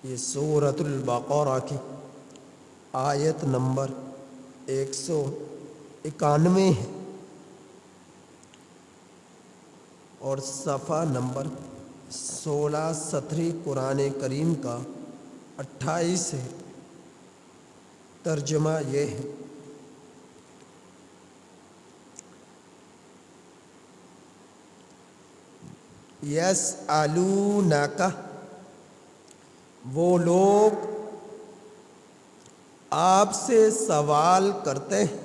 یہ سورۃ البقرہ کی آیت نمبر 191 ہے اور صفحہ نمبر 16 سطری قرآن کریم کا 28 ہے۔ ترجمہ یہ ہے: یسألونک، وہ لوگ آپ سے سوال کرتے ہیں۔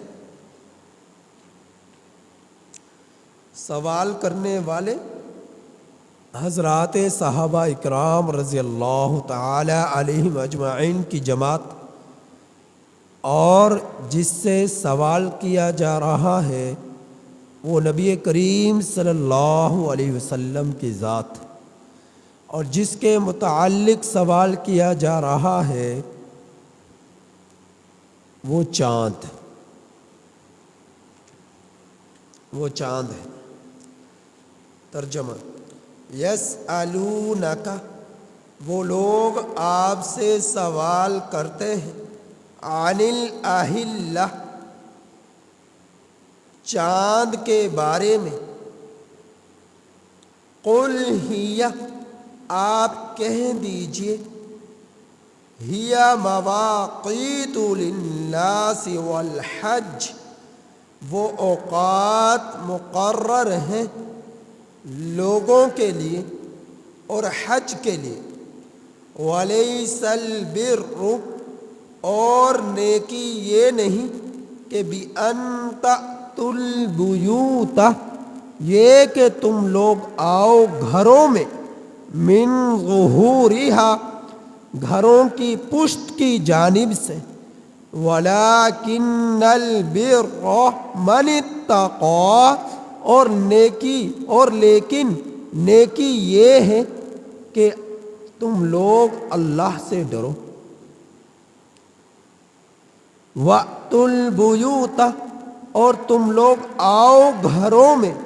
سوال کرنے والے حضرات صحابہ اکرام رضی اللہ تعالی علیہم اجمعین کی جماعت، اور جس سے سوال کیا جا رہا ہے وہ نبی کریم صلی اللہ علیہ وسلم کی ذات، اور جس کے متعلق سوال کیا جا رہا ہے وہ چاند ہے۔ ترجمہ: یسألونک، وہ لوگ آپ سے سوال کرتے ہیں، عن الاہلہ، چاند کے بارے میں، قل ہی، آپ کہہ دیجئے، ہی مواقیت للناس والحج، وہ اوقات مقرر ہیں لوگوں کے لیے اور حج کے لیے، ولیس البر، اور نیکی یہ نہیں کہ بأن تأتوا البیوت، یہ کہ تم لوگ آؤ گھروں میں، من ظہورہا، گھروں کی پشت کی جانب سے، ولکن البر من اتقى، اور لیکن نیکی یہ ہے کہ تم لوگ اللہ سے ڈرو، وَأْتُوا الْبُيُوتَ، اور تم لوگ آؤ گھروں میں،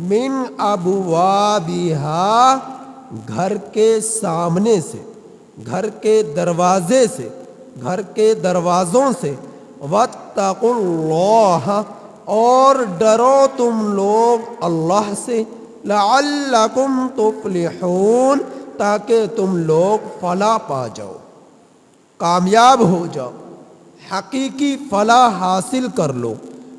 من ابوابہا، گھر کے سامنے سے، گھر کے دروازے سے، گھر کے دروازوں سے، وَاتَّقُوا اللَّهَ، اور ڈرو تم لوگ اللہ سے، لَعَلَّكُمْ تُفْلِحُونَ، تاکہ تم لوگ فلاح پا جاؤ، کامیاب ہو جاؤ، حقیقی فلاح حاصل کر لو۔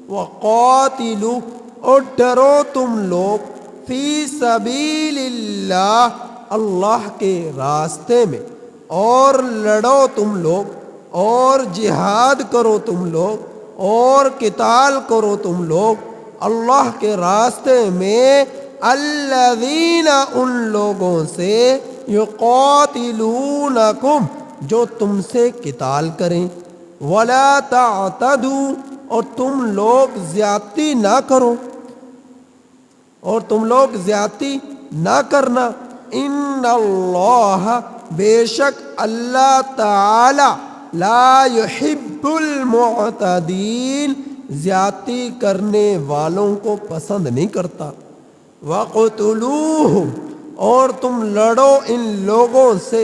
وَقَاتِلُوا، اور ڈرو تم لوگ، فی سبیل اللہ، اللہ کے راستے میں، اور لڑو تم لوگ، اور جہاد کرو تم لوگ، اور قتال کرو تم لوگ اللہ کے راستے میں، الذین، ان لوگوں سے، یقاتلونکم، جو تم سے قتال کریں، ولا تعتدوا، اور تم لوگ زیادتی نہ کرو، اور تم لوگ زیادتی نہ کرنا، ان اللہ، بے شک اللہ تعالی، لا يحب المعتدین، زیادتی کرنے والوں کو پسند نہیں کرتا۔ وَقْتُلُوهُمْ، اور تم لڑو ان لوگوں سے،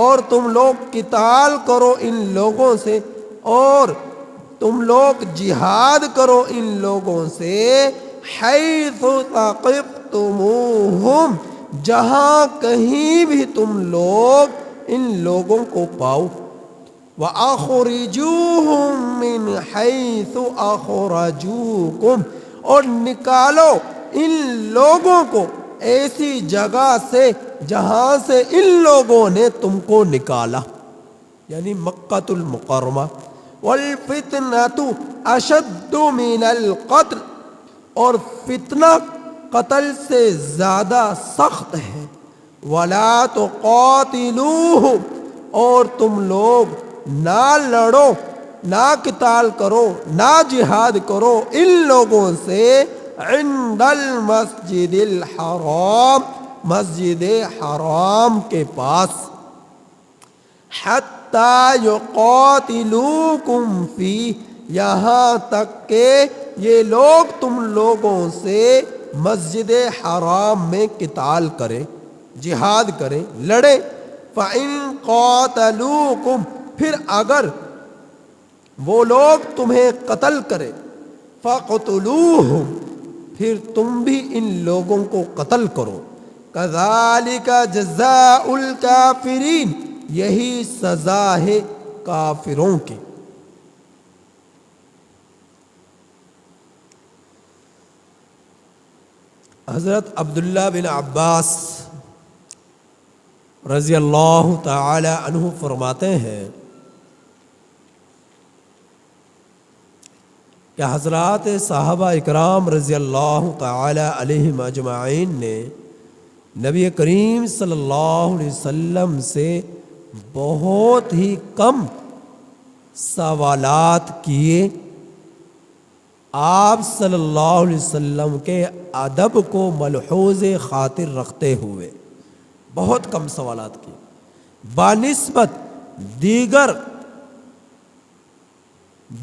اور تم لوگ قتال کرو ان لوگوں سے، اور تم لوگ جہاد کرو ان لوگوں سے، حیث ثقفتموہم، جہاں کہیں بھی تم لوگ ان لوگوں کو پاؤ، وَأَخْرِجُوهُم مِّنْ حَيْثُ أَخْرَجُوكُمْ، اور نکالو ان لوگوں کو ایسی جگہ سے جہاں سے ان لوگوں نے تم کو نکالا، یعنی مکہ المکرمہ۔ وَالْفِتْنَةُ أَشَدُّ مِنَ الْقَتْلِ، اور فتنہ قتل سے زیادہ سخت ہے۔ وَلَا تُقَاتِلُوهُمْ، اور تم لوگ نہ لڑو، نہ قتال کرو، نہ جہاد کرو ان لوگوں سے، عند المسجد الحرام، مسجد حرام کے پاس، حتی یقاتلوکم فیہ، یہاں تک کہ یہ لوگ تم لوگوں سے مسجد حرام میں قتال کریں، جہاد کریں، لڑیں۔ فَإِن قَاتَلُوكُمْ، پھر اگر وہ لوگ تمہیں قتل کرے، فَقْتُلُوهُمْ، پھر تم بھی ان لوگوں کو قتل کرو، كَذَلِكَ جَزَاءُ الْكَافِرِينَ، یہی سزا ہے کافروں کی۔ حضرت عبداللہ بن عباس رضی اللہ تعالی عنہ فرماتے ہیں کہ حضرات صحابہ اکرام رضی اللہ تعالی علیہم اجمعین نے نبی کریم صلی اللہ علیہ وسلم سے بہت ہی کم سوالات کیے، آپ صلی اللہ علیہ وسلم کے ادب کو ملحوظ خاطر رکھتے ہوئے بہت کم سوالات کیے، بنسبت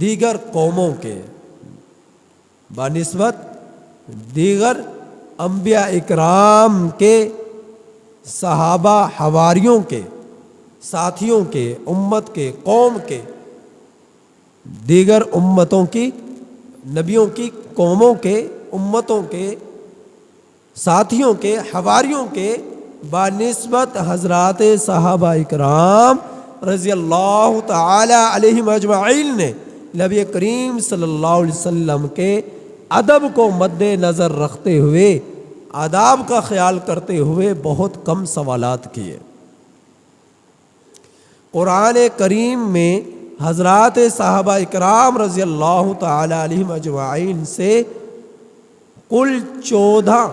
دیگر قوموں کے، بنسبت دیگر انبیاء اکرام کے، صحابہ حواریوں کے، ساتھیوں کے، امت کے، قوم کے، دیگر امتوں کی، نبیوں کی قوموں کے، امتوں کے، ساتھیوں کے، حواریوں کے بنسبت حضرات صحابہ اکرام رضی اللہ تعالی علیہم اجمعین نے نبی کریم صلی اللہ علیہ وسلم کے ادب کو مد نظر رکھتے ہوئے، آداب کا خیال کرتے ہوئے بہت کم سوالات کیے۔ قرآن کریم میں حضرات صحابہ اکرام رضی اللہ تعالی علیہم اجمعین سے کل 14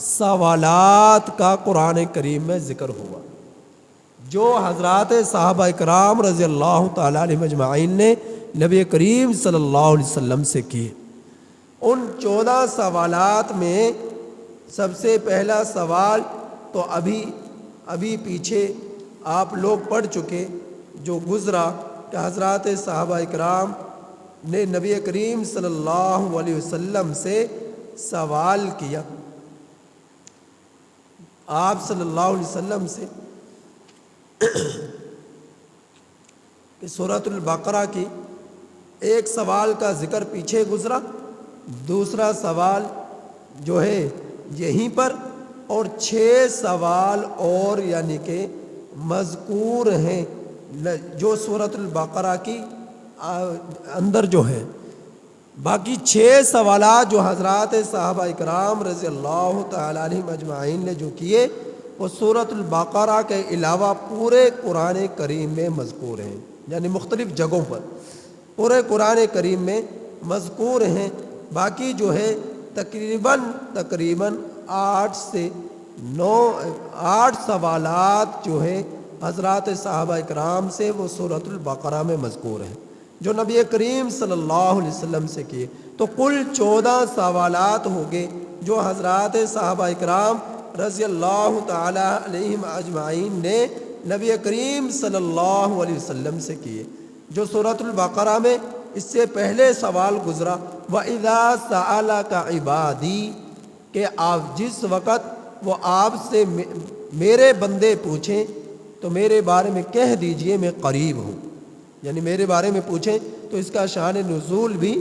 سوالات کا قرآن کریم میں ذکر ہوا، جو حضرات صحابہ اکرام رضی اللہ تعالی علیہم اجمعین نے نبی کریم صلی اللہ علیہ وسلم سے کیے۔ ان 14 سوالات میں سب سے پہلا سوال تو ابھی پیچھے آپ لوگ پڑھ چکے، جو گزرا کہ حضرات صحابہ اکرام نے نبی کریم صلی اللہ علیہ وسلم سے سوال کیا، آپ صلی اللہ علیہ وسلم سے کہ سورۃ البقرہ کی ایک سوال کا ذکر پیچھے گزرا، دوسرا سوال جو ہے یہیں پر، اور 6 سوال اور یعنی کہ مذکور ہیں جو سورۃ البقرہ کی اندر جو ہے۔ باقی 6 سوالات جو حضرات صحابہ اکرام رضی اللہ تعالی علیہم اجمعین نے جو کیے، وہ سورۃ البقرہ کے علاوہ پورے قرآن کریم میں مذکور ہیں، یعنی مختلف جگہوں پر پورے قرآن کریم میں مذکور ہیں۔ باقی جو ہے تقریباً 8 سے 9 سوالات جو ہے حضرات صحابہ اکرام سے وہ سورۃ البقرہ میں مذکور ہیں، جو نبی کریم صلی اللہ علیہ وسلم سے کیے۔ تو کل 14 سوالات ہو گئے جو حضرات صحابہ اکرام رضی اللہ تعالی علیہم اجمعین نے نبی کریم صلی اللہ علیہ وسلم سے کیے، جو سورۃ البقرہ میں اس سے پہلے سوال گزرا، وَإِذَا سَأَلَكَ عِبَادِي، کہ آپ جس وقت وہ آپ سے میرے بندے پوچھیں تو میرے بارے میں کہہ دیجئے میں قریب ہوں، یعنی میرے بارے میں پوچھیں تو اس کا شان نزول بھی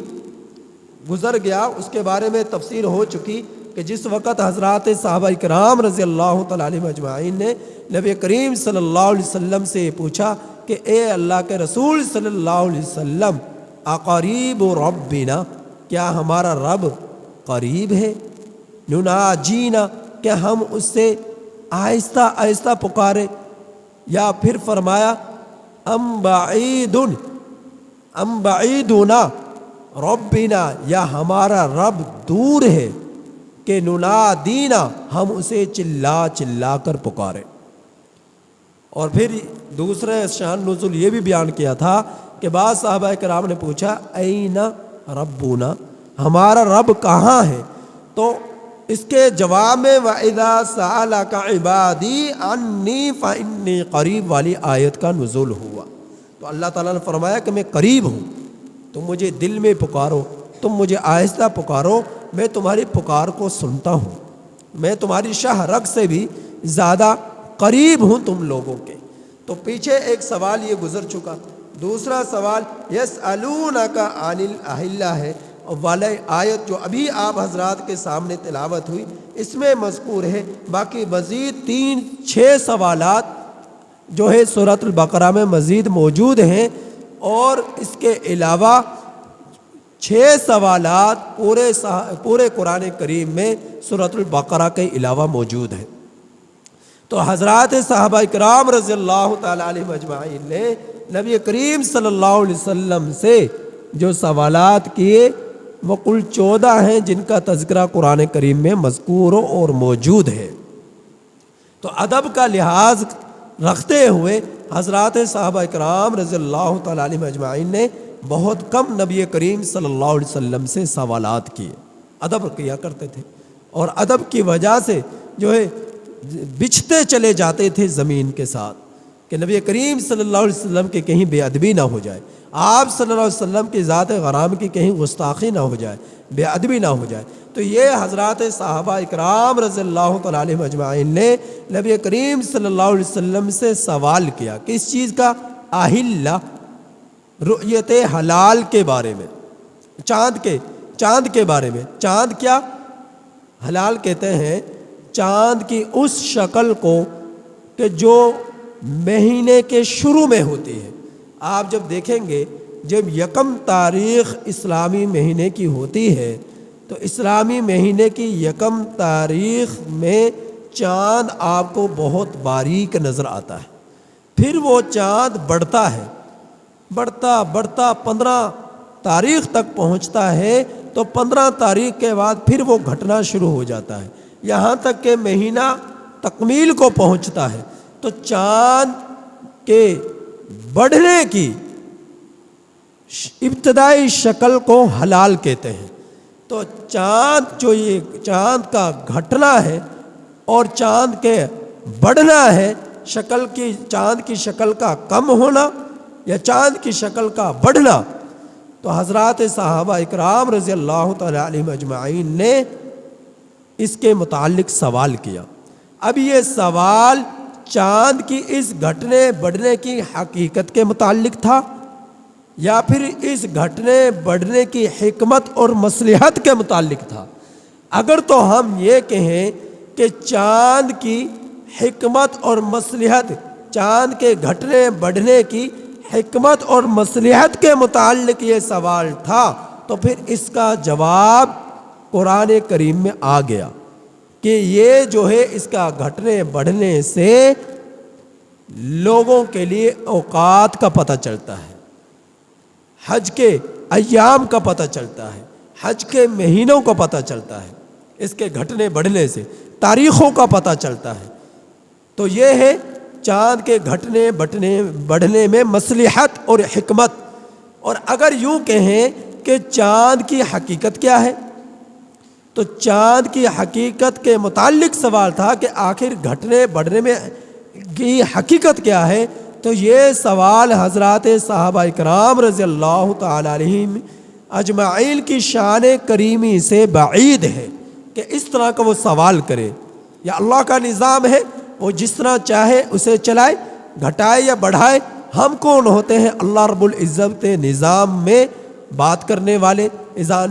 گزر گیا، اس کے بارے میں تفسیر ہو چکی کہ جس وقت حضرات صحابہ کرام رضی اللہ تعالی علیہ اجمعین نے نبی کریم صلی اللہ علیہ وسلم سے پوچھا کہ اے اللہ کے رسول صلی اللہ علیہ وسلم، اقریب ربنا، کیا ہمارا رب قریب ہے؟ نناجینا، کیا ہم اس سے آہستہ آہستہ پکارے؟ یا پھر فرمایا ام بعیدنا ربنا، یا ہمارا رب دور ہے کہ ننادینا، ہم اسے چلا چلا کر پکارے۔ اور پھر دوسرے شان نزول یہ بھی بیان کیا تھا کہ بعض صحابہ کرام نے پوچھا این ربنا، ہمارا رب کہاں ہے؟ تو اس کے جواب میں وَإِذَا سَأَلَكَ عِبَادِي عَنِّي فَإِنِّي قریب والی آیت کا نزول ہوا۔ تو اللہ تعالیٰ نے فرمایا کہ میں قریب ہوں، تم مجھے دل میں پکارو، تم مجھے آہستہ پکارو، میں تمہاری پکار کو سنتا ہوں، میں تمہاری شاہ رگ سے بھی زیادہ قریب ہوں تم لوگوں کے۔ تو پیچھے ایک سوال یہ گزر چکا. دوسرا سوال یسألونک عن الأہلہ ہے، والا آیت جو ابھی آپ حضرات کے سامنے تلاوت ہوئی اس میں مذکور ہے. باقی مزید 6 سوالات جو ہے سورۃ البقرہ میں مزید موجود ہیں، اور اس کے علاوہ 6 سوالات پورے قرآن کریم میں سورۃ البقرہ کے علاوہ موجود ہیں. تو حضرات صحابہ اکرام رضی اللہ تعالیٰ علیہ اجمعین نے نبی کریم صلی اللہ علیہ وسلم سے جو سوالات کیے وہ کل 14 ہیں، جن کا تذکرہ قرآن کریم میں مذکور اور موجود ہے. تو ادب کا لحاظ رکھتے ہوئے حضرات صحابہ اکرام رضی اللہ تعالیٰ علیہ اجمعین نے بہت کم نبی کریم صلی اللہ علیہ وسلم سے سوالات کیے، ادب کیا کرتے تھے، اور ادب کی وجہ سے جو ہے بچھتے چلے جاتے تھے زمین کے ساتھ، کہ نبی کریم صلی اللہ علیہ وسلم کے کہیں بے ادبی نہ ہو جائے، آپ صلی اللہ علیہ وسلم کی ذات غرام کی کہیں گستاخی نہ ہو جائے، بے ادبی نہ ہو جائے. تو یہ حضرات صحابہ اکرام رضی اللہ تعالیٰ علیہ اجمعین نے نبی کریم صلی اللہ علیہ وسلم سے سوال کیا. کس چیز کا؟ اہلہ، رؤیت حلال کے بارے میں، چاند کے بارے میں. چاند کیا حلال کہتے ہیں؟ چاند کی اس شکل کو کہ جو مہینے کے شروع میں ہوتی ہے. آپ جب دیکھیں گے جب 1 تاریخ اسلامی مہینے کی ہوتی ہے تو اسلامی مہینے کی 1 تاریخ میں چاند آپ کو بہت باریک نظر آتا ہے. پھر وہ چاند بڑھتا ہے، بڑھتا 15 تاریخ تک پہنچتا ہے، تو 15 تاریخ کے بعد پھر وہ گھٹنا شروع ہو جاتا ہے، یہاں تک کہ مہینہ تکمیل کو پہنچتا ہے. تو چاند کے بڑھنے کی ابتدائی شکل کو حلال کہتے ہیں. تو چاند جو یہ چاند کا گھٹنا ہے اور چاند کے بڑھنا ہے، چاند کی شکل کا کم ہونا یا چاند کی شکل کا بڑھنا، تو حضرات صحابہ اکرام رضی اللہ تعالیٰ علیہ اجمعین نے اس کے متعلق سوال کیا. اب یہ سوال چاند کی اس گھٹنے بڑھنے کی حقیقت کے متعلق تھا یا پھر اس گھٹنے بڑھنے کی حکمت اور مصلحت کے متعلق تھا؟ اگر تو ہم یہ کہیں کہ چاند کی حکمت اور مصلحت، چاند کے گھٹنے بڑھنے کی حکمت اور مصلحت کے متعلق یہ سوال تھا، تو پھر اس کا جواب قرآن کریم میں آ گیا کہ یہ جو ہے اس کا گھٹنے بڑھنے سے لوگوں کے لیے اوقات کا پتہ چلتا ہے، حج کے ایام کا پتہ چلتا ہے، حج کے مہینوں کا پتہ چلتا ہے، اس کے گھٹنے بڑھنے سے تاریخوں کا پتہ چلتا ہے. تو یہ ہے چاند کے گھٹنے بڑھنے میں مصلحت اور حکمت. اور اگر یوں کہیں کہ چاند کی حقیقت کیا ہے، تو چاند کی حقیقت کے متعلق سوال تھا کہ آخر گھٹنے بڑھنے میں کی حقیقت کیا ہے. تو یہ سوال حضرات صحابہ اکرام رضی اللہ تعالیٰ علیہم اجمعین کی شان کریمی سے بعید ہے کہ اس طرح کا وہ سوال کرے. یا اللہ کا نظام ہے، وہ جس طرح چاہے اسے چلائے، گھٹائے یا بڑھائے. ہم کون ہوتے ہیں اللہ رب العزت نظام میں بات کرنے والے؟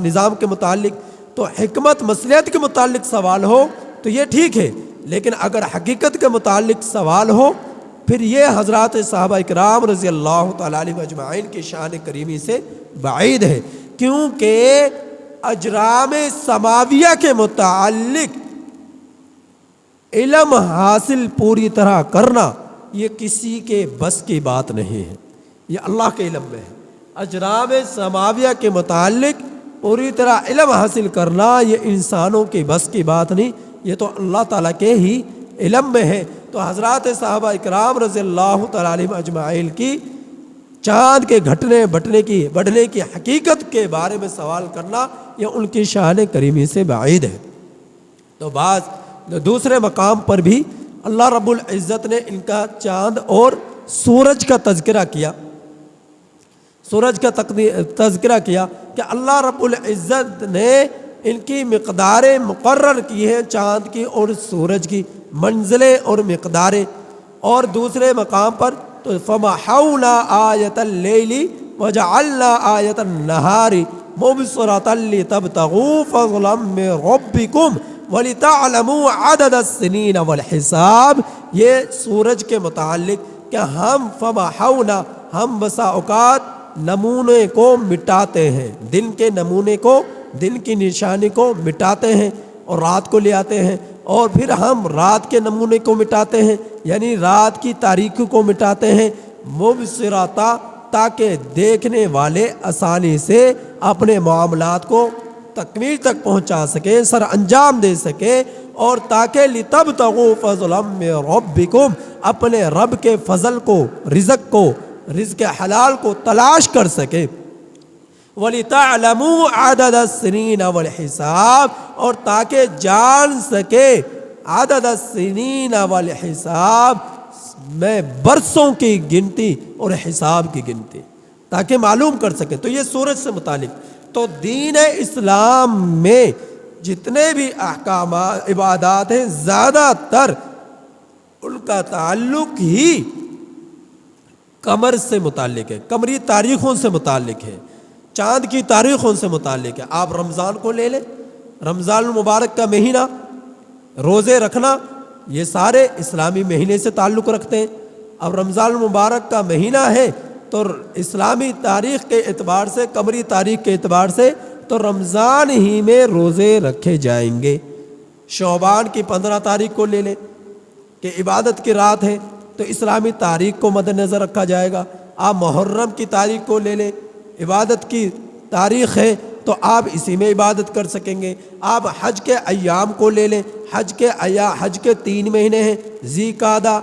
نظام کے متعلق تو حکمت مصلحت کے متعلق سوال ہو تو یہ ٹھیک ہے، لیکن اگر حقیقت کے متعلق سوال ہو پھر یہ حضرات صحابہ اکرام رضی اللہ تعالیٰ علیہ اجمعین کی شان کریمی سے بعید ہے. کیونکہ اجرام سماویہ کے متعلق علم حاصل پوری طرح کرنا یہ کسی کے بس کی بات نہیں ہے، یہ اللہ کے علم میں ہے. اجرام سماویہ کے متعلق پوری طرح علم حاصل کرنا یہ انسانوں کی بس کی بات نہیں، یہ تو اللہ تعالیٰ کے ہی علم میں ہے. تو حضرات صحابہ اکرام رضی اللہ تعالیٰ علیہ اجمعین کی چاند کے گھٹنے بڑھنے کی حقیقت کے بارے میں سوال کرنا یہ ان کی شان کریمی سے بعید ہے. تو دوسرے مقام پر بھی اللہ رب العزت نے ان کا چاند اور سورج کا تذکرہ کیا، کہ اللہ رب العزت نے ان کی مقداریں مقرر کی ہیں، چاند کی اور سورج کی منزلیں اور مقداریں. اور دوسرے مقام پر تو فمحونا آیت اللیل وجعلنا آیت النہار مبصرۃ لتبتغوا فضلا من ربکم وَلِتَعْلَمُوا عَدَدَ السِّنِينَ وَالْحِسَابِ. یہ سورج کے متعلق کہ ہم فَمَحَوْنَا ہم بسا اوقات نمونے کو مٹاتے ہیں، دن کے نمونے کو، دن کی نشانی کو مٹاتے ہیں اور رات کو لے آتے ہیں، اور پھر ہم رات کے نمونے کو مٹاتے ہیں یعنی رات کی تاریکی کو مٹاتے ہیں، مبصرۃ تاکہ دیکھنے والے آسانی سے اپنے معاملات کو تکمیل تک پہنچا سکے، سر انجام دے سکے، اور تاکہ لِتَبْتَغُوا فَضْلًا مِّن رَبِّكُمْ اپنے رب کے فضل کو، رزق حلال کو تلاش کر سکے، وَلِتَعْلَمُوا عَدَدَ السِّنِينَ وَالْحِسَابِ اور تاکہ جان سکے عدد السنین والحساب میں برسوں کی گنتی اور حساب کی گنتی، تاکہ معلوم کر سکے. تو یہ سورج سے متعلق. تو دین اسلام میں جتنے بھی احکامات عبادات ہیں زیادہ تر ان کا تعلق ہی قمر سے متعلق ہے، قمری تاریخوں سے متعلق ہے، چاند کی تاریخوں سے متعلق ہے. آپ رمضان کو لے لیں، رمضان المبارک کا مہینہ، روزے رکھنا، یہ سارے اسلامی مہینے سے تعلق رکھتے ہیں. اب رمضان المبارک کا مہینہ ہے تو اسلامی تاریخ کے اعتبار سے، قمری تاریخ کے اعتبار سے تو رمضان ہی میں روزے رکھے جائیں گے. شعبان کی 15 تاریخ کو لے لیں کہ عبادت کی رات ہے تو اسلامی تاریخ کو مد نظر رکھا جائے گا. آپ محرم کی تاریخ کو لے لیں، عبادت کی تاریخ ہے تو آپ اسی میں عبادت کر سکیں گے. آپ حج کے ایام کو لے لیں، حج کے 3 مہینے ہیں، ذیقعدہ،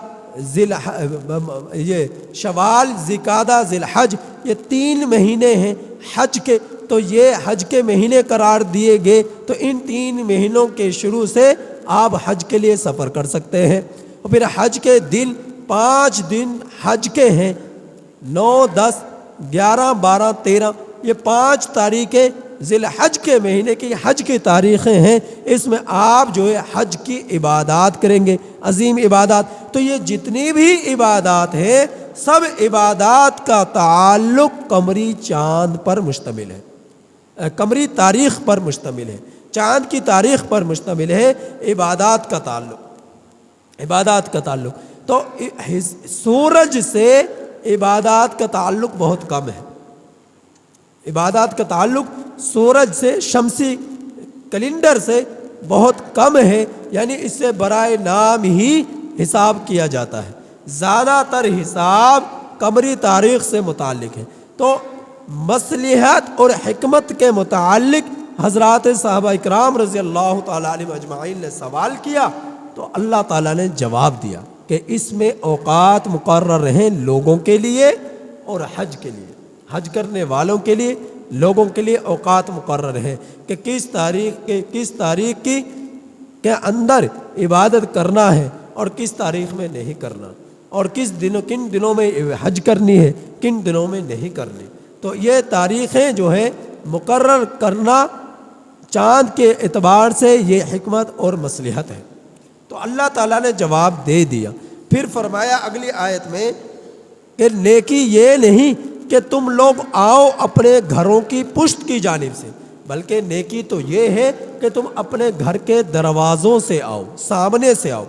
یہ شوال، ذیقعدہ، ذی الحج، یہ 3 مہینے ہیں حج کے. تو یہ حج کے مہینے قرار دیے گئے تو ان 3 مہینوں کے شروع سے آپ حج کے لیے سفر کر سکتے ہیں. اور پھر حج کے دن 5 دن حج کے ہیں، 9، 10، 11، 12، 13، یہ 5 تاریخیں ذی الحج کے مہینے کی حج کی تاریخیں ہیں. اس میں آپ جو ہے حج کی عبادات کریں گے، عظیم عبادات. تو یہ جتنی بھی عبادات ہیں سب عبادات کا تعلق قمری چاند پر مشتمل ہے، قمری تاریخ پر مشتمل ہے، چاند کی تاریخ پر مشتمل ہے عبادات کا تعلق. تو سورج سے عبادات کا تعلق بہت کم ہے. عبادات کا تعلق سورج سے، شمسی کیلنڈر سے بہت کم ہے، یعنی اس سے برائے نام ہی حساب کیا جاتا ہے. زیادہ تر حساب قمری تاریخ سے متعلق ہے. تو مصلحت اور حکمت کے متعلق حضرات صحابہ اکرام رضی اللہ تعالیٰ عنہم اجمعین نے سوال کیا تو اللہ تعالیٰ نے جواب دیا کہ اس میں اوقات مقرر ہیں لوگوں کے لیے اور حج کے لیے، حج کرنے والوں کے لیے، لوگوں کے لیے اوقات مقرر ہیں کہ کس تاریخ کے اندر عبادت کرنا ہے اور کس تاریخ میں نہیں کرنا، اور کن دنوں میں حج کرنی ہے، کن دنوں میں نہیں کرنی. تو یہ تاریخیں جو ہے مقرر کرنا چاند کے اعتبار سے یہ حکمت اور مصلحت ہے. تو اللہ تعالیٰ نے جواب دے دیا. پھر فرمایا اگلی آیت میں کہ نیکی یہ نہیں کہ تم لوگ آؤ اپنے گھروں کی پشت کی جانب سے، بلکہ نیکی تو یہ ہے کہ تم اپنے گھر کے دروازوں سے آؤ، سامنے سے آؤ.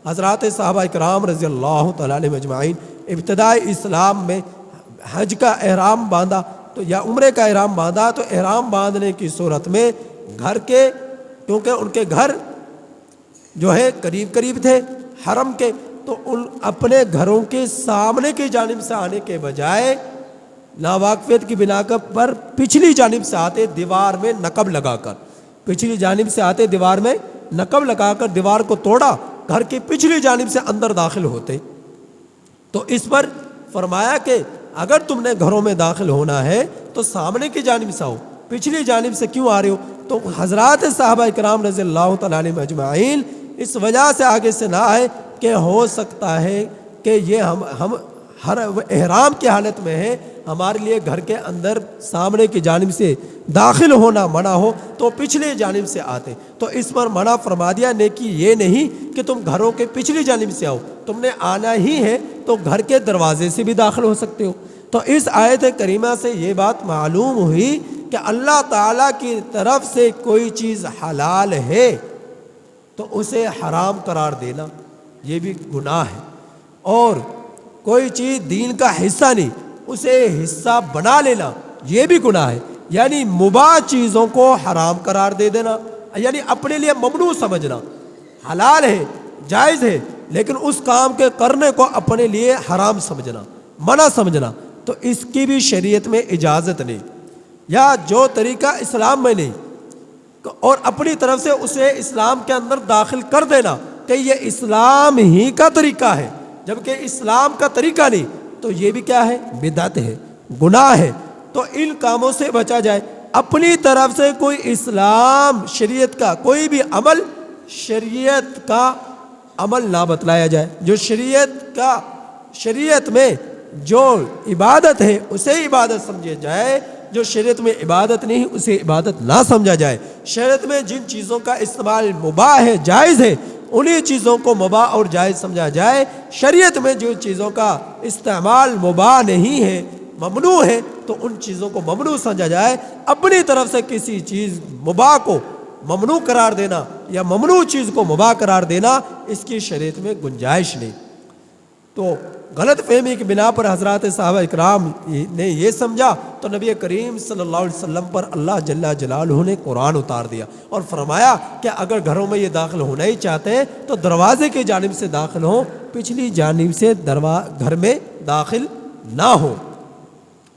حضرات صحابہ اکرام رضی اللہ تعالیٰ عنہم اجمعین ابتدائی اسلام میں حج کا احرام باندھا تو یا عمرے کا احرام باندھا تو احرام باندھنے کی صورت میں گھر کے، کیونکہ ان کے گھر جو ہے قریب تھے حرم کے، تو ان اپنے گھروں کے سامنے کی جانب سے آنے کے بجائے ناواقفیت کی بنا پر پچھلی جانب سے آتے، دیوار میں نقب لگا کر، پچھلی جانب سے آتے، دیوار میں نقب لگا کر دیوار کو توڑا، گھر کی پچھلی جانب سے اندر داخل ہوتے. تو اس پر فرمایا کہ اگر تم نے گھروں میں داخل ہونا ہے تو سامنے کی جانب سے آؤ، پچھلی جانب سے کیوں آ رہے ہو؟ تو حضرات صحابہ اکرام رضی اللہ تعالیٰ عنہم اجمعین اس وجہ سے آگے سے نہ آئے کہ ہو سکتا ہے کہ یہ ہم ہر احرام کی حالت میں ہے، ہمارے لیے گھر کے اندر سامنے کی جانب سے داخل ہونا منع ہو تو پچھلی جانب سے آتے، تو اس پر منع فرما دیا۔ نیکی یہ نہیں کہ تم گھروں کے پچھلی جانب سے آؤ، تم نے آنا ہی ہے تو گھر کے دروازے سے بھی داخل ہو سکتے ہو۔ تو اس آیت کریمہ سے یہ بات معلوم ہوئی کہ اللہ تعالیٰ کی طرف سے کوئی چیز حلال ہے تو اسے حرام قرار دینا یہ بھی گناہ ہے، اور کوئی چیز دین کا حصہ نہیں اسے حصہ بنا لینا یہ بھی گناہ ہے۔ یعنی مباح چیزوں کو حرام قرار دے دینا، یعنی اپنے لیے ممنوع سمجھنا، حلال ہے جائز ہے لیکن اس کام کے کرنے کو اپنے لیے حرام سمجھنا، منع سمجھنا، تو اس کی بھی شریعت میں اجازت نہیں، یا جو طریقہ اسلام میں نہیں اور اپنی طرف سے اسے اسلام کے اندر داخل کر دینا کہ یہ اسلام ہی کا طریقہ ہے جبکہ اسلام کا طریقہ نہیں، تو یہ بھی کیا ہے؟ بدعت ہے، گناہ ہے۔ تو ان کاموں سے بچا جائے۔ اپنی طرف سے کوئی اسلام شریعت کا کوئی بھی عمل، شریعت کا عمل نہ بتلایا جائے، جو شریعت میں جو عبادت ہے اسے عبادت سمجھے جائے، جو شریعت میں عبادت نہیں اسے عبادت نہ سمجھا جائے۔ شریعت میں جن چیزوں کا استعمال مباح ہے جائز ہے انہی چیزوں کو مباح اور جائز سمجھا جائے۔ شریعت میں جو چیزوں کا استعمال مباح نہیں ہے، ممنوع ہے، تو ان چیزوں کو ممنوع سمجھا جائے۔ اپنی طرف سے کسی چیز مباح کو ممنوع قرار دینا یا ممنوع چیز کو مباح قرار دینا اس کی شریعت میں گنجائش نہیں۔ تو غلط فہمی کی بنا پر حضرات صحابہ اکرام نے یہ سمجھا تو نبی کریم صلی اللہ علیہ وسلم پر اللہ جل جلالہ نے قرآن اتار دیا اور فرمایا کہ اگر گھروں میں یہ داخل ہونا ہی چاہتے ہیں تو دروازے کی جانب سے داخل ہوں، پچھلی جانب سے گھر میں داخل نہ ہو۔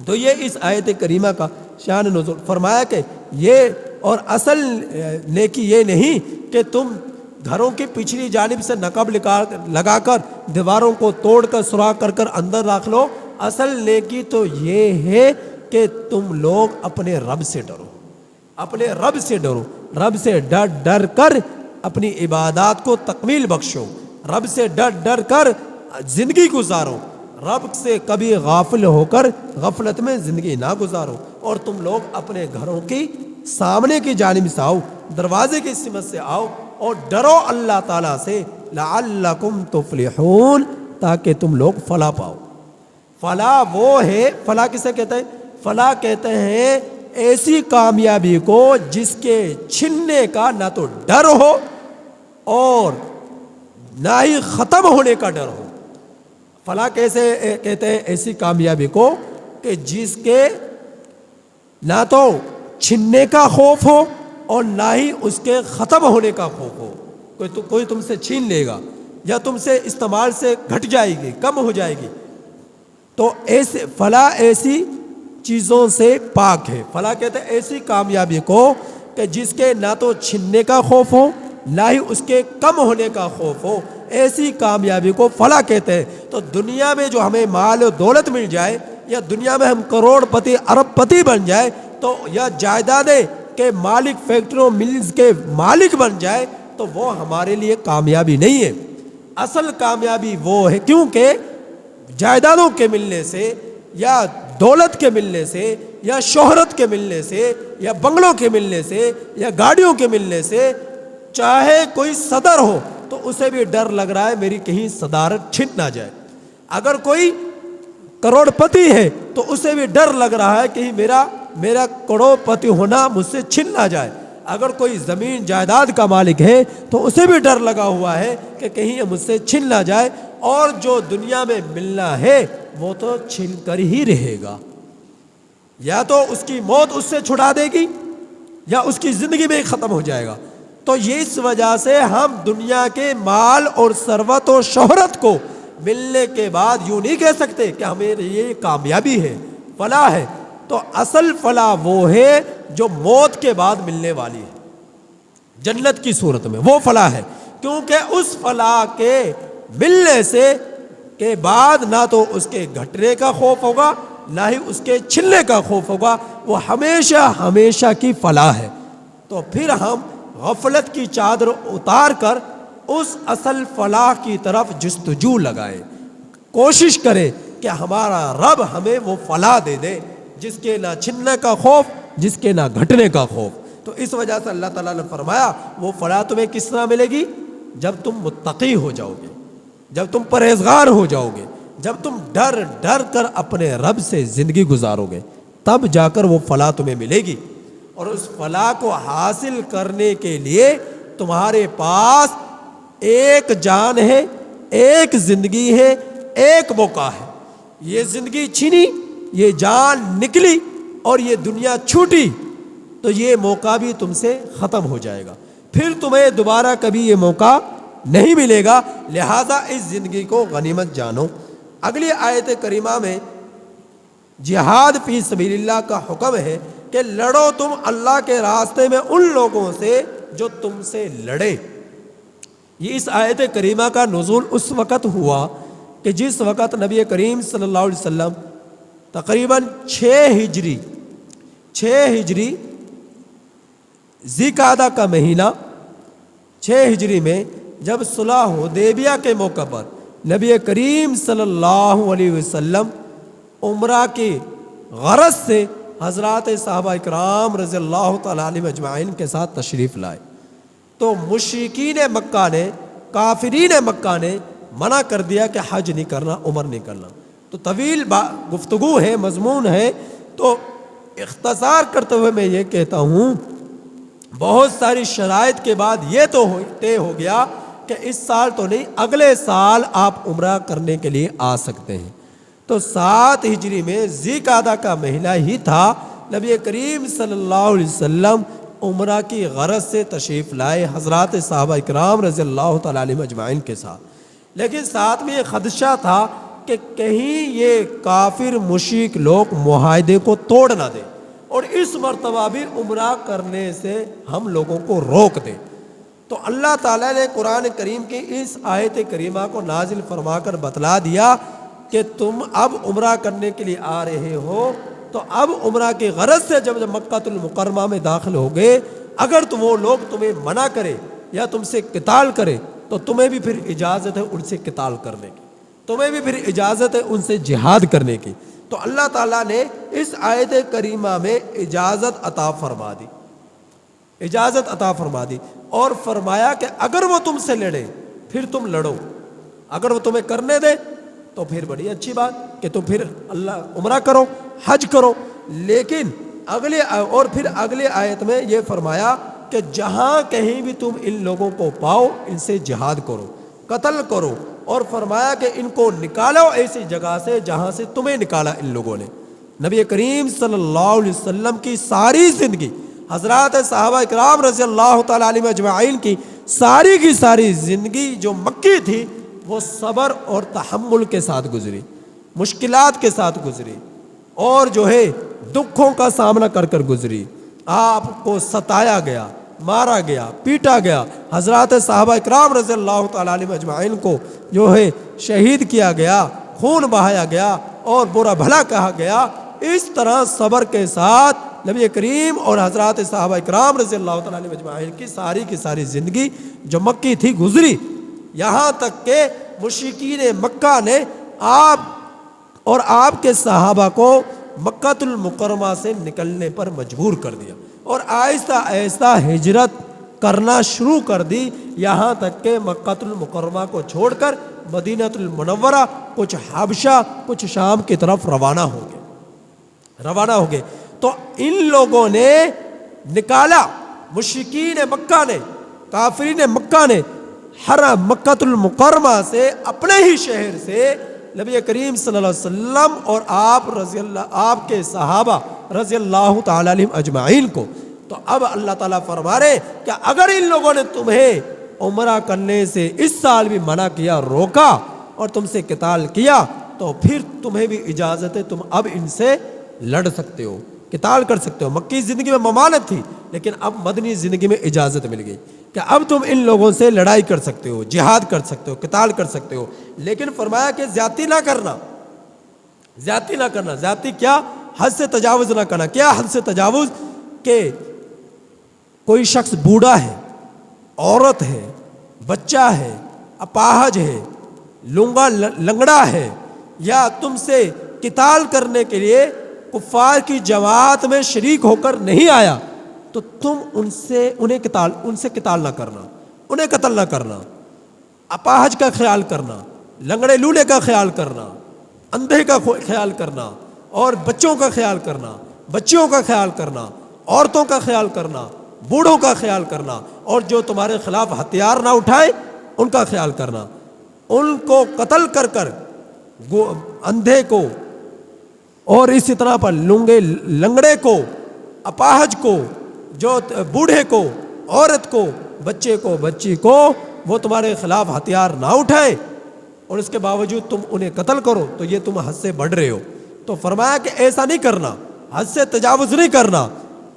تو یہ اس آیت کریمہ کا شان نزول فرمایا کہ یہ اور اصل نیکی یہ نہیں کہ تم گھروں کی پچھلی جانب سے نقب لگا کر دیواروں کو توڑ کر سوراخ کر کر اندر داخل ہو۔ اصل نیکی تو یہ ہے کہ تم لوگ اپنے رب سے ڈرو، اپنے رب سے ڈرو، رب سے ڈر کر اپنی عبادات کو تکمیل بخشو، رب سے ڈر کر زندگی گزارو، رب سے کبھی غافل ہو کر غفلت میں زندگی نہ گزارو، اور تم لوگ اپنے گھروں کی سامنے کی جانب سے آؤ، دروازے کی سمت سے آؤ اور ڈرو اللہ تعالیٰ سے، لعلکم تفلحون، تاکہ تم لوگ فلاح پاؤ۔ فلاح وہ ہے، فلاح کسے کہتے ہیں؟ فلاح کہتے ہیں ایسی کامیابی کو جس کے چھننے کا نہ تو ڈر ہو اور نہ ہی ختم ہونے کا ڈر ہو۔ فلاح کیسے کہتے ہیں؟ ایسی کامیابی کو کہ جس کے نہ تو چھننے کا خوف ہو اور نہ ہی اس کے ختم ہونے کا خوف ہو۔ کوئی تم سے چھین لے گا یا تم سے استعمال سے گھٹ جائے گی، کم ہو جائے گی، تو ایسے فلاح ایسی چیزوں سے پاک ہے۔ فلاح کہتے ہیں ایسی کامیابی کو کہ جس کے نہ تو چھننے کا خوف ہو نہ ہی اس کے کم ہونے کا خوف ہو، ایسی کامیابی کو فلاح کہتے ہیں۔ تو دنیا میں جو ہمیں مال و دولت مل جائے یا دنیا میں ہم کروڑ پتی ارب پتی بن جائے تو یا جائیدادیں کے مالک، فیکٹریوں ملز کے مالک بن جائے تو وہ ہمارے لیے کامیابی نہیں ہے۔ اصل کامیابی وہ ہے، کیونکہ جائیدادوں کے ملنے سے یا دولت کے ملنے سے یا شہرت کے ملنے سے یا بنگلوں کے ملنے سے یا گاڑیوں کے ملنے سے، چاہے کوئی صدر ہو تو اسے بھی ڈر لگ رہا ہے میری کہیں صدارت چھن نہ جائے، اگر کوئی کروڑ پتی ہے تو اسے بھی ڈر لگ رہا ہے کہیں میرا کروڑ پتی ہونا مجھ سے چھن نہ جائے، اگر کوئی زمین جائیداد کا مالک ہے تو اسے بھی ڈر لگا ہوا ہے کہ کہیں یہ مجھ سے چھن نہ جائے، اور جو دنیا میں ملنا ہے وہ تو چھن کر ہی رہے گا، یا تو اس کی موت اس سے چھڑا دے گی یا اس کی زندگی میں ہی ختم ہو جائے گا۔ تو یہ اس وجہ سے ہم دنیا کے مال اور ثروت و شہرت کو ملنے کے بعد یوں نہیں کہہ سکتے کہ ہمیں یہ کامیابی ہے، فلاح ہے۔ تو اصل فلاح وہ ہے جو موت کے بعد ملنے والی ہے، جنت کی صورت میں وہ فلاح ہے، کیونکہ اس فلاح کے ملنے سے کے بعد نہ تو اس کے گھٹنے کا خوف ہوگا نہ ہی اس کے چھلنے کا خوف ہوگا، وہ ہمیشہ ہمیشہ کی فلاح ہے۔ تو پھر ہم غفلت کی چادر اتار کر اس اصل فلاح کی طرف جستجو لگائیں، کوشش کریں کہ ہمارا رب ہمیں وہ فلاح دے دے جس کے نہ چھننے کا خوف، جس کے نہ گھٹنے کا خوف۔ تو اس وجہ سے اللہ تعالیٰ نے فرمایا وہ فلاح تمہیں کس طرح ملے گی؟ جب تم متقی ہو جاؤ گے، جب تم پرہیزگار ہو جاؤ گے، جب تم ڈر ڈر کر اپنے رب سے زندگی گزارو گے، تب جا کر وہ فلاح تمہیں ملے گی۔ اور اس فلاح کو حاصل کرنے کے لیے تمہارے پاس ایک جان ہے، ایک زندگی ہے، ایک موقع ہے۔ یہ زندگی چھینی، یہ جان نکلی اور یہ دنیا چھوٹی تو یہ موقع بھی تم سے ختم ہو جائے گا، پھر تمہیں دوبارہ کبھی یہ موقع نہیں ملے گا۔ لہذا اس زندگی کو غنیمت جانو۔ اگلی آیت کریمہ میں جہاد فی سبیل اللہ کا حکم ہے کہ لڑو تم اللہ کے راستے میں ان لوگوں سے جو تم سے لڑے۔ یہ اس آیت کریمہ کا نزول اس وقت ہوا کہ جس وقت نبی کریم صلی اللہ علیہ وسلم تقریباً 6 ہجری ذی قعدہ کا مہینہ 6 ہجری میں جب صلح حدیبیہ کے موقع پر نبی کریم صلی اللہ علیہ وسلم عمرہ کی غرض سے حضرات صحابہ اکرام رضی اللہ تعالیٰ عنہم اجمعین کے ساتھ تشریف لائے تو مشرکین مکہ نے، کافرین مکہ نے منع کر دیا کہ حج نہیں کرنا، عمر نہیں کرنا۔ تو طویل گفتگو ہے، مضمون ہے، تو اختصار کرتے ہوئے میں یہ کہتا ہوں بہت ساری شرائط کے بعد یہ تو طے ہو گیا کہ اس سال تو نہیں، اگلے سال آپ عمرہ کرنے کے لیے آ سکتے ہیں۔ تو 7 ہجری میں ذی قعدہ کا مہینہ ہی تھا، نبی کریم صلی اللہ علیہ وسلم عمرہ کی غرض سے تشریف لائے حضرات صحابہ اکرام رضی اللہ تعالیٰ عنہم اجمعین کے ساتھ، لیکن ساتھ میں یہ خدشہ تھا کہ کہیں یہ کافر مشرک لوگ معاہدے کو توڑ نہ دیں اور اس مرتبہ بھی عمرہ کرنے سے ہم لوگوں کو روک دیں۔ تو اللہ تعالیٰ نے قرآن کریم کی اس آیت کریمہ کو نازل فرما کر بتلا دیا کہ تم اب عمرہ کرنے کے لیے آ رہے ہو، تو اب عمرہ کی غرض سے جب مکہ المکرمہ میں داخل ہو گئے، اگر وہ لوگ تمہیں منع کرے یا تم سے قتال کرے تو تمہیں بھی پھر اجازت ہے ان سے قتال کرنے کی، تمہیں بھی پھر اجازت ہے ان سے جہاد کرنے کی۔ تو اللہ تعالیٰ نے اس آیت کریمہ میں اجازت عطا فرما دی، اجازت عطا فرما دی اور فرمایا کہ اگر وہ تم سے لڑے پھر تم لڑو، اگر وہ تمہیں کرنے دے تو پھر بڑی اچھی بات کہ تم پھر اللہ عمرہ کرو، حج کرو۔ لیکن اگلے آیت میں یہ فرمایا کہ جہاں کہیں بھی تم ان لوگوں کو پاؤ ان سے جہاد کرو، قتل کرو، اور فرمایا کہ ان کو نکالو ایسی جگہ سے جہاں سے تمہیں نکالا ان لوگوں نے۔ نبی کریم صلی اللہ علیہ وسلم کی ساری زندگی، حضرات صحابہ اکرام رضی اللہ تعالیٰ عنہم اجمعین کی ساری زندگی جو مکی تھی وہ صبر اور تحمل کے ساتھ گزری، مشکلات کے ساتھ گزری، اور جو ہے دکھوں کا سامنا کر کر گزری۔ آپ کو ستایا گیا، مارا گیا، پیٹا گیا، حضرات صحابہ اکرام رضی اللہ تعالیٰ عنہم اجمعین کو جو ہے شہید کیا گیا، خون بہایا گیا اور برا بھلا کہا گیا۔ اس طرح صبر کے ساتھ نبی کریم اور حضرات صحابہ اکرام رضی اللہ تعالیٰ عنہم اجمعین کی ساری زندگی جو مکی تھی گزری، یہاں تک کہ مشرکین مکہ نے آپ اور آپ کے صحابہ کو مکہ المکرمہ سے نکلنے پر مجبور کر دیا اور آہستہ آہستہ ہجرت کرنا شروع کر دی، یہاں تک کہ مکہ المکرمہ کو چھوڑ کر مدینہ المنورہ، کچھ حبشہ، کچھ شام کی طرف روانہ ہو گئے۔ تو ان لوگوں نے نکالا، مشرکین مکہ نے، کافرین مکہ نے حرم مکہ المکرمہ سے، اپنے ہی شہر سے نبی کریم صلی اللہ علیہ وسلم اور آپ کے صحابہ رضی اللہ تعالیٰ عنہم اجمعین کو۔ تو اب اللہ تعالیٰ فرما رہے کہ اگر ان لوگوں نے تمہیں عمرہ کرنے سے اس سال بھی منع کیا، روکا اور تم سے قتال کیا، تو پھر تمہیں بھی اجازت ہے، تم اب ان سے لڑ سکتے ہو، قتال کر سکتے ہو۔ مکی زندگی میں ممانعت تھی، لیکن اب مدنی زندگی میں اجازت مل گئی کہ اب تم ان لوگوں سے لڑائی کر سکتے ہو، جہاد کر سکتے ہو، قتال کر سکتے ہو، لیکن فرمایا کہ زیادتی نہ کرنا، زیادتی کیا؟ حد سے تجاوز نہ کرنا۔ کیا حد سے تجاوز؟ کہ کوئی شخص بوڑھا ہے، عورت ہے، بچہ ہے، اپاہج ہے، لنگڑا ہے، یا تم سے قتال کرنے کے لیے کفار کی جماعت میں شریک ہو کر نہیں آیا تو تم ان سے قتال نہ کرنا، انہیں قتل نہ کرنا، اپاہج کا خیال کرنا، لنگڑے لولے کا خیال کرنا، اندھے کا خیال کرنا، اور بچوں کا خیال کرنا، بچیوں کا خیال کرنا، عورتوں کا خیال کرنا، بوڑھوں کا خیال کرنا، اور جو تمہارے خلاف ہتھیار نہ اٹھائے ان کا خیال کرنا، ان کو قتل کر کر اندھے کو اور اسی طرح پر لنگڑے کو، اپاہج کو، جو بوڑھے کو، عورت کو، بچے کو، بچی کو، وہ تمہارے خلاف ہتھیار نہ اٹھائے اور اس کے باوجود تم انہیں قتل کرو تو یہ تم حد سے بڑھ رہے ہو۔ تو فرمایا کہ ایسا نہیں کرنا، حد سے تجاوز نہیں کرنا،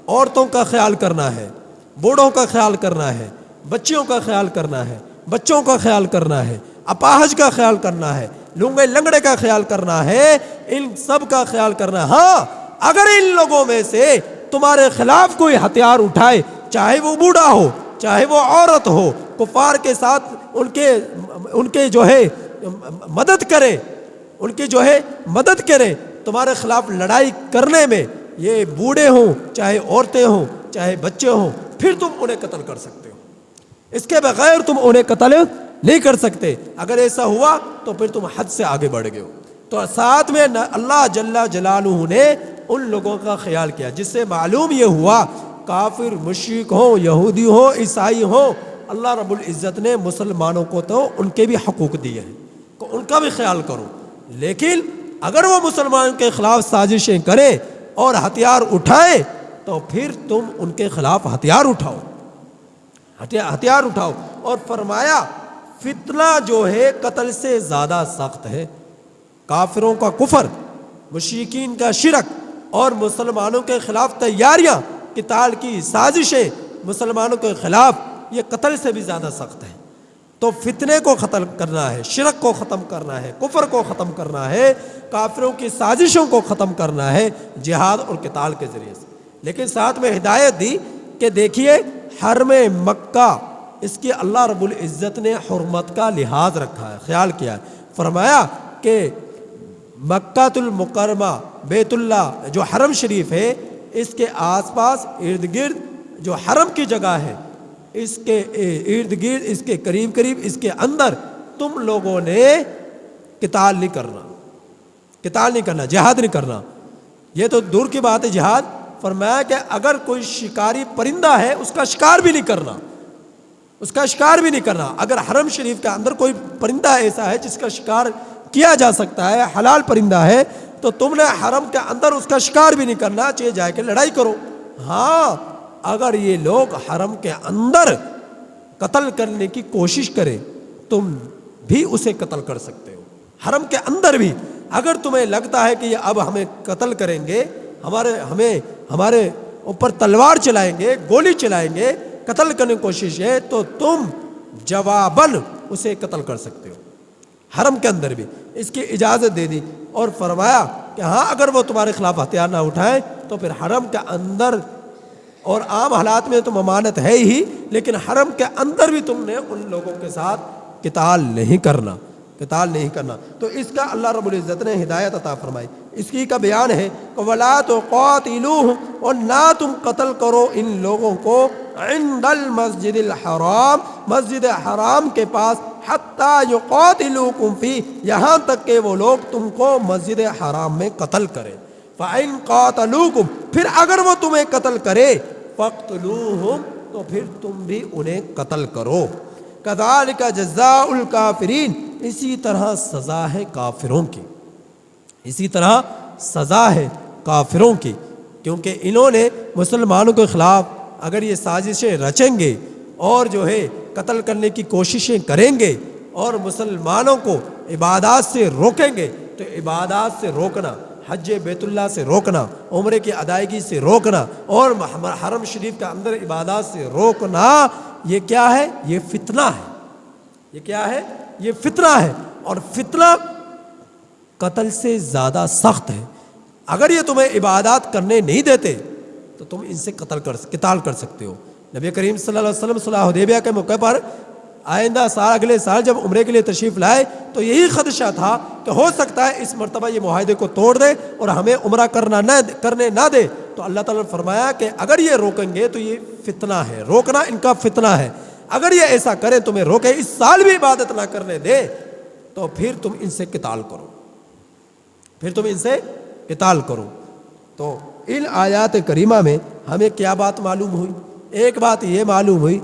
عورتوں کا خیال کرنا ہے، بوڑھوں کا خیال کرنا ہے، بچیوں کا خیال کرنا ہے، بچوں کا خیال کرنا ہے، اپاہج کا خیال کرنا ہے، لونگے لنگڑے کا خیال کرنا ہے، ان سب کا خیال کرنا ہے۔ ہاں اگر ان لوگوں میں سے تمہارے خلاف کوئی ہتھیار اٹھائے، چاہے وہ بوڑھا ہو چاہے وہ عورت ہو، کفار کے ساتھ ان کے جو ہے مدد کرے، ان کی جو ہے مدد کرے تمہارے خلاف لڑائی کرنے میں، یہ بوڑھے ہوں چاہے عورتیں ہوں چاہے بچے ہوں، پھر تم انہیں قتل کر سکتے ہو، اس کے بغیر تم انہیں قتل نہیں کر سکتے۔ اگر ایسا ہوا تو پھر تم حد سے آگے بڑھ گئے ہو۔ تو ساتھ میں اللہ جل جلالہ نے ان لوگوں کا خیال کیا، جس سے معلوم یہ ہوا کافر مشرک ہوں، یہودی ہوں، عیسائی ہوں، اللہ رب العزت نے مسلمانوں کو تو ان کے بھی حقوق دیے ہیں کہ ان کا بھی خیال کرو، لیکن اگر وہ مسلمان کے خلاف سازشیں کریں اور ہتھیار اٹھائیں تو پھر تم ان کے خلاف ہتھیار اٹھاؤ، ہتھیار اٹھاؤ۔ اور فرمایا فتنہ جو ہے قتل سے زیادہ سخت ہے، کافروں کا کفر، مشرکین کا شرک اور مسلمانوں کے خلاف تیاریاں، قتال کی سازشیں مسلمانوں کے خلاف، یہ قتل سے بھی زیادہ سخت ہے۔ تو فتنے کو ختم کرنا ہے، شرک کو ختم کرنا ہے، کفر کو ختم کرنا ہے، کافروں کی سازشوں کو ختم کرنا ہے جہاد اور قتال کے ذریعے سے۔ لیکن ساتھ میں ہدایت دی کہ دیکھیے حرم مکہ، اس کی اللہ رب العزت نے حرمت کا لحاظ رکھا ہے، خیال کیا ہے۔ فرمایا کہ مکہ المکرمہ بیت اللہ جو حرم شریف ہے، اس کے آس پاس ارد گرد جو حرم کی جگہ ہے، اس کے ارد گرد، اس کے قریب قریب، اس کے اندر تم لوگوں نے قتال نہیں کرنا، جہاد نہیں کرنا، یہ تو دور کی بات ہے جہاد۔ فرمایا کہ اگر کوئی شکاری پرندہ ہے اس کا شکار بھی نہیں کرنا، اگر حرم شریف کے اندر کوئی پرندہ ایسا ہے جس کا شکار کیا جا سکتا ہے، حلال پرندہ ہے، تو تم نے حرم کے اندر اس کا شکار بھی نہیں کرنا، چاہے جا کے لڑائی کرو۔ ہاں اگر یہ لوگ حرم کے اندر قتل کرنے کی کوشش کریں تم بھی اسے قتل کر سکتے ہو، حرم کے اندر بھی۔ اگر تمہیں لگتا ہے کہ یہ اب ہمیں قتل کریں گے، ہمارے اوپر تلوار چلائیں گے، گولی چلائیں گے، قتل کرنے کی کوشش ہے، تو تم جواباً اسے قتل کر سکتے ہو، حرم کے اندر بھی اس کی اجازت دے دی۔ اور فرمایا کہ ہاں اگر وہ تمہارے خلاف ہتھیار نہ اٹھائیں تو پھر حرم کے اندر، اور عام حالات میں تو ممانعت ہے ہی، لیکن حرم کے اندر بھی تم نے ان لوگوں کے ساتھ قتال نہیں کرنا۔ تو اس کا اللہ رب العزت نے ہدایت عطا فرمائی۔ اس کی کا بیان ہے کہ وَلَا تُقَاتِلُوهُمْ، اور نہ تم قتل کرو ان لوگوں کو، عند المسجد الحرام، مسجد حرام کے پاس، حتیٰ یقاتلوکم فی، یہاں تک کہ وہ لوگ تم کو مسجد حرام میں قتل کریں۔ فَإِن قَاتَلُوكُمْ، پھر اگر وہ تمہیں قتل کرے، فَاقْتُلُوهُمْ، تو پھر تم بھی انہیں قتل کرو۔ كَذَلِكَ جَزَاءُ الْكَافِرِينَ، اسی طرح سزا ہے کافروں کی، کیونکہ انہوں نے مسلمانوں کے خلاف اگر یہ سازشیں رچیں گے اور جو ہے قتل کرنے کی کوششیں کریں گے اور مسلمانوں کو عبادات سے روکیں گے، تو عبادات سے روکنا، حج بیت اللہ سے روکنا، عمرے کی ادائیگی سے روکنا اور حرم شریف کے اندر عبادات سے روکنا، یہ کیا ہے؟ یہ فتنہ ہے۔ یہ کیا ہے؟ یہ فتنہ ہے، اور فتنہ قتل سے زیادہ سخت ہے۔ اگر یہ تمہیں عبادات کرنے نہیں دیتے تو تم ان سے قتال کر سکتے ہو۔ نبی کریم صلی اللہ علیہ وسلم صلح حدیبیہ کے موقع پر آئندہ سال اگلے سال جب عمرے کے لیے تشریف لائے تو یہی خدشہ تھا کہ ہو سکتا ہے اس مرتبہ یہ معاہدے کو توڑ دے اور ہمیں عمرہ کرنے نہ دے. تو اللہ تعالیٰ نے فرمایا کہ اگر یہ روکیں گے تو یہ فتنہ ہے، روکنا ان کا فتنہ ہے. اگر یہ ایسا کریں تمہیں روکے، اس سال بھی عبادت نہ کرنے دے، تو پھر تم ان سے قتال کرو. تو ان آیات کریمہ میں ہمیں کیا بات معلوم ہوئی؟ ایک بات یہ معلوم ہوئی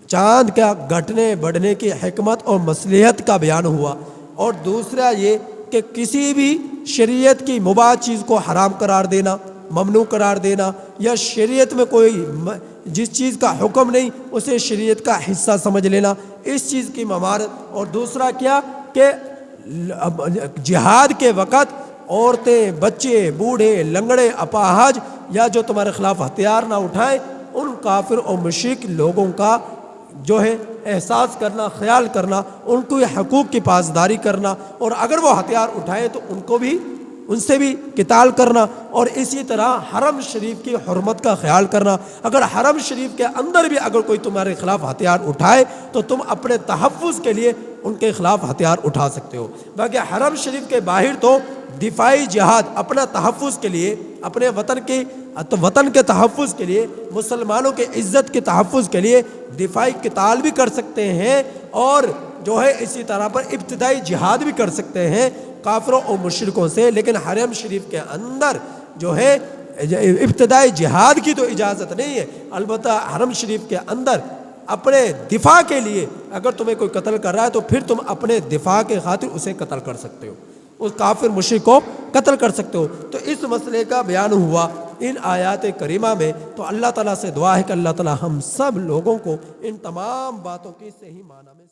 چاند کا گھٹنے بڑھنے کی حکمت اور مصلحت کا بیان ہوا، اور دوسرا یہ کہ کسی بھی شریعت کی مباح چیز کو حرام قرار دینا، ممنوع قرار دینا، یا شریعت میں کوئی جس چیز کا حکم نہیں اسے شریعت کا حصہ سمجھ لینا، اس چیز کی ممانعت. اور دوسرا کیا کہ جہاد کے وقت عورتیں، بچے، بوڑھے، لنگڑے، اپاہج یا جو تمہارے خلاف ہتھیار نہ اٹھائیں، ان کافر اور مشرک لوگوں کا جو ہے احساس کرنا، خیال کرنا، ان کو حقوق کی پاسداری کرنا، اور اگر وہ ہتھیار اٹھائیں تو ان سے بھی قتال کرنا. اور اسی طرح حرم شریف کی حرمت کا خیال کرنا. اگر حرم شریف کے اندر بھی اگر کوئی تمہارے خلاف ہتھیار اٹھائے تو تم اپنے تحفظ کے لیے ان کے خلاف ہتھیار اٹھا سکتے ہو. باقی حرم شریف کے باہر تو دفاعی جہاد، اپنا تحفظ کے لیے، اپنے وطن کے تحفظ کے لیے، مسلمانوں کے عزت کے تحفظ کے لیے دفاعی قتال بھی کر سکتے ہیں، اور جو ہے اسی طرح پر ابتدائی جہاد بھی کر سکتے ہیں کافروں اور مشرکوں سے. لیکن حرم شریف کے اندر جو ہے ابتدائی جہاد کی تو اجازت نہیں ہے. البتہ حرم شریف کے اندر اپنے دفاع کے لیے اگر تمہیں کوئی قتل کر رہا ہے تو پھر تم اپنے دفاع کے خاطر اسے قتل کر سکتے ہو، اس کافر مشرک کو قتل کر سکتے ہو. تو اس مسئلے کا بیان ہوا ان آیات کریمہ میں. تو اللہ تعالیٰ سے دعا ہے کہ اللہ تعالیٰ ہم سب لوگوں کو ان تمام باتوں کی صحیح معنی میں